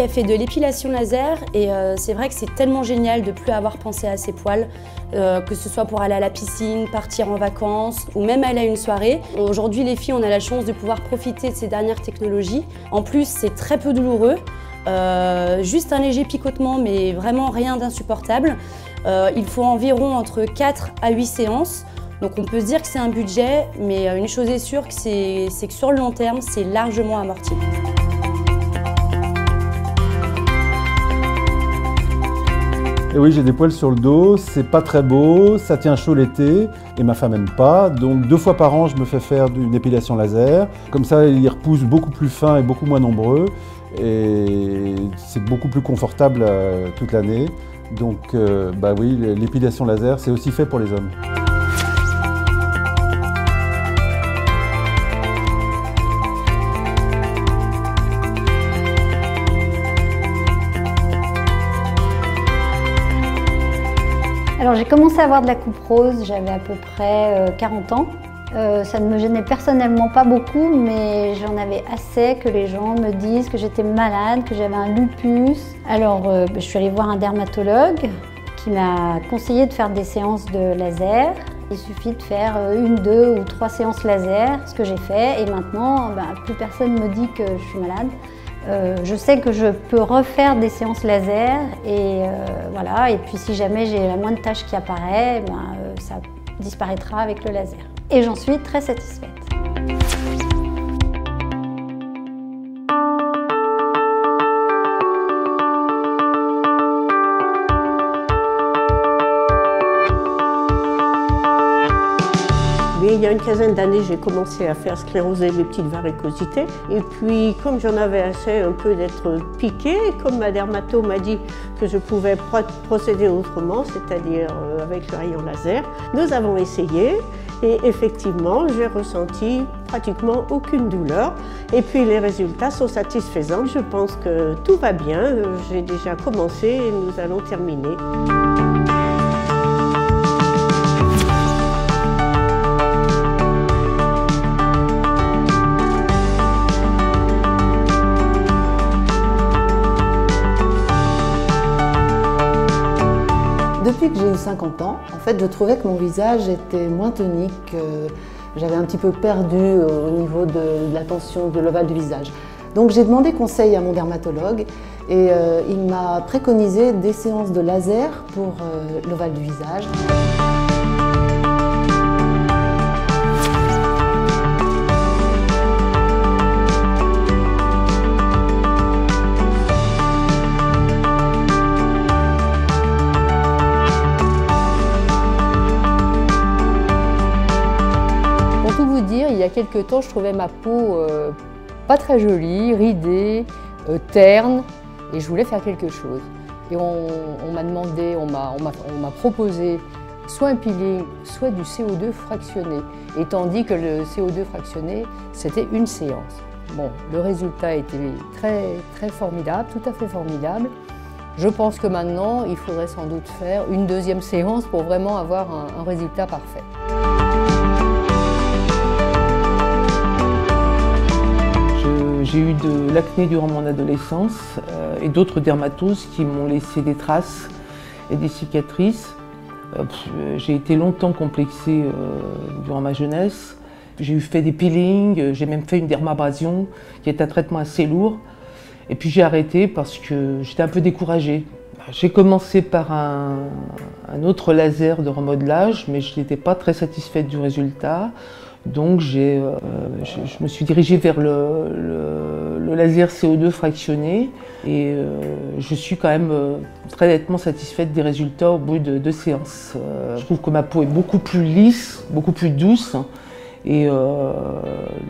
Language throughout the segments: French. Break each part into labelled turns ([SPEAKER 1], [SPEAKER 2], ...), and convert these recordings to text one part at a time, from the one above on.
[SPEAKER 1] elle fait de l'épilation laser et c'est vrai que c'est tellement génial de ne plus avoir pensé à ses poils, que ce soit pour aller à la piscine, partir en vacances ou même aller à une soirée. Aujourd'hui, les filles, on a la chance de pouvoir profiter de ces dernières technologies. En plus, c'est très peu douloureux, juste un léger picotement, mais vraiment rien d'insupportable. Il faut environ entre 4 à 8 séances. Donc on peut se dire que c'est un budget, mais une chose est sûre, c'est que sur le long terme, c'est largement amorti.
[SPEAKER 2] Et oui, j'ai des poils sur le dos, c'est pas très beau, ça tient chaud l'été et ma femme n'aime pas. Donc 2 fois par an, je me fais faire une épilation laser. Comme ça, ils repoussent beaucoup plus fins et beaucoup moins nombreux. Et c'est beaucoup plus confortable toute l'année. Donc bah oui, l'épilation laser, c'est aussi fait pour les hommes.
[SPEAKER 3] Alors j'ai commencé à avoir de la coupe rose, j'avais à peu près 40 ans. Ça ne me gênait personnellement pas beaucoup, mais j'en avais assez que les gens me disent que j'étais malade, que j'avais un lupus. Alors je suis allée voir un dermatologue qui m'a conseillé de faire des séances de laser. Il suffit de faire 1, 2 ou 3 séances laser, ce que j'ai fait, et maintenant plus personne ne me dit que je suis malade. Je sais que je peux refaire des séances laser et voilà. Et puis si jamais j'ai la moindre tache qui apparaît, ça disparaîtra avec le laser. Et j'en suis très satisfaite.
[SPEAKER 4] Il y a une quinzaine d'années, j'ai commencé à faire scléroser mes petites varicosités. Et puis, comme j'en avais assez un peu d'être piquée, comme ma dermato m'a dit que je pouvais procéder autrement, c'est-à-dire avec le rayon laser, nous avons essayé. Et effectivement, j'ai ressenti pratiquement aucune douleur. Et puis, les résultats sont satisfaisants. Je pense que tout va bien. J'ai déjà commencé et nous allons terminer.
[SPEAKER 5] Depuis que j'ai eu 50 ans, en fait, je trouvais que mon visage était moins tonique. J'avais un petit peu perdu au niveau de la tension de l'ovale du visage. Donc j'ai demandé conseil à mon dermatologue et il m'a préconisé des séances de laser pour l'ovale du visage.
[SPEAKER 6] Il y a quelques temps, je trouvais ma peau pas très jolie, ridée, terne, et je voulais faire quelque chose. Et on m'a demandé, on m'a proposé soit un peeling, soit du CO2 fractionné. Et tandis que le CO2 fractionné, c'était une séance. Bon, le résultat était très formidable, tout à fait formidable. Je pense que maintenant, il faudrait sans doute faire une deuxième séance pour vraiment avoir un résultat parfait.
[SPEAKER 7] J'ai eu de l'acné durant mon adolescence et d'autres dermatoses qui m'ont laissé des traces et des cicatrices. J'ai été longtemps complexée durant ma jeunesse. J'ai fait des peelings, j'ai même fait une dermabrasion qui est un traitement assez lourd. Et puis j'ai arrêté parce que j'étais un peu découragée. J'ai commencé par un autre laser de remodelage, mais je n'étais pas très satisfaite du résultat. Donc je me suis dirigée vers le laser CO2 fractionné et je suis quand même très nettement satisfaite des résultats au bout de 2 séances. Je trouve que ma peau est beaucoup plus lisse, beaucoup plus douce et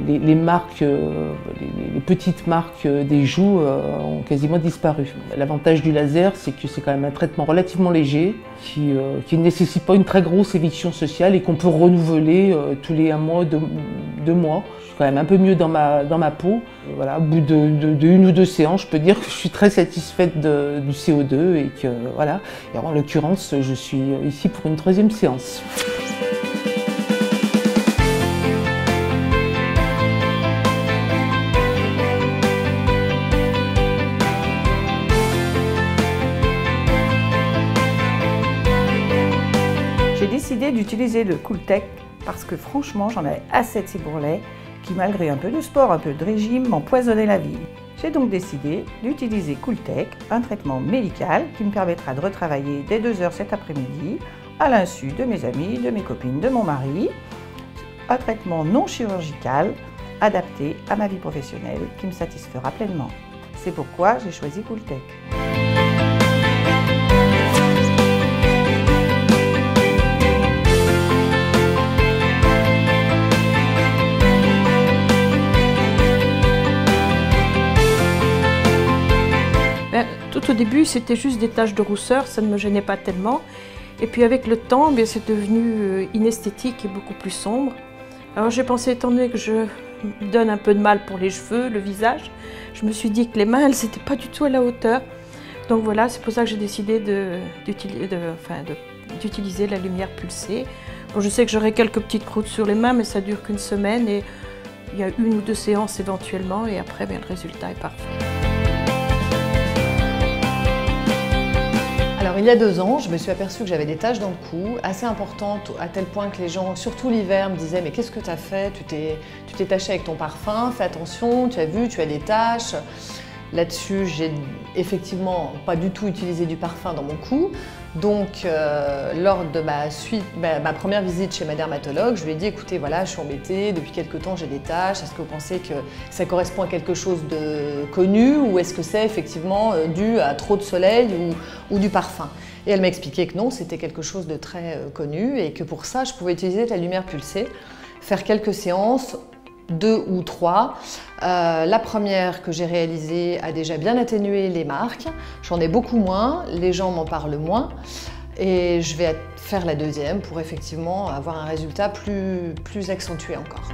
[SPEAKER 7] les marques, les petites marques des joues ont quasiment disparu. L'avantage du laser, c'est que c'est quand même un traitement relativement léger qui ne nécessite pas une très grosse éviction sociale et qu'on peut renouveler tous les 1 mois, 2 mois. Je suis quand même un peu mieux dans ma peau. Voilà, au bout de 1 ou 2 séances, je peux dire que je suis très satisfaite du CO2 et que voilà. Et en l'occurrence, je suis ici pour une 3e séance.
[SPEAKER 8] décidé d'utiliser le Cooltech parce que franchement, j'en avais assez de ces bourrelets qui, malgré un peu de sport, un peu de régime, m'empoisonnaient la vie. J'ai donc décidé d'utiliser Cooltech, un traitement médical qui me permettra de retravailler dès 2 heures cet après-midi, à l'insu de mes amis, de mes copines, de mon mari. Un traitement non chirurgical, adapté à ma vie professionnelle, qui me satisfera pleinement. C'est pourquoi j'ai choisi Cooltech.
[SPEAKER 9] Tout au début, c'était juste des taches de rousseur, ça ne me gênait pas tellement. Et puis avec le temps, c'est devenu inesthétique et beaucoup plus sombre. Alors j'ai pensé, étant donné que je me donne un peu de mal pour les cheveux, le visage, je me suis dit que les mains, elles n'étaient pas du tout à la hauteur. Donc voilà, c'est pour ça que j'ai décidé d'utiliser la lumière pulsée. Bon, je sais que j'aurai quelques petites croûtes sur les mains, mais ça dure qu'une semaine et il y a 1 ou 2 séances éventuellement et après, le résultat est parfait.
[SPEAKER 10] Alors, il y a 2 ans, je me suis aperçue que j'avais des taches dans le cou, assez importantes, à tel point que les gens, surtout l'hiver, me disaient « Mais qu'est-ce que tu as fait? Tu t'es taché avec ton parfum, fais attention, tu as vu, tu as des taches. » Là-dessus, j'ai effectivement pas du tout utilisé du parfum dans mon cou. Donc, lors de ma première visite chez ma dermatologue, je lui ai dit « Écoutez, voilà, je suis embêtée, depuis quelque temps j'ai des taches, est-ce que vous pensez que ça correspond à quelque chose de connu ou est-ce que c'est effectivement dû à trop de soleil ou du parfum ?» Et elle m'a expliqué que non, c'était quelque chose de très connu et que pour ça, je pouvais utiliser la lumière pulsée, faire quelques séances, 2 ou 3. La première que j'ai réalisée a déjà bien atténué les marques. J'en ai beaucoup moins, les gens m'en parlent moins. Et je vais faire la deuxième pour effectivement avoir un résultat plus accentué encore.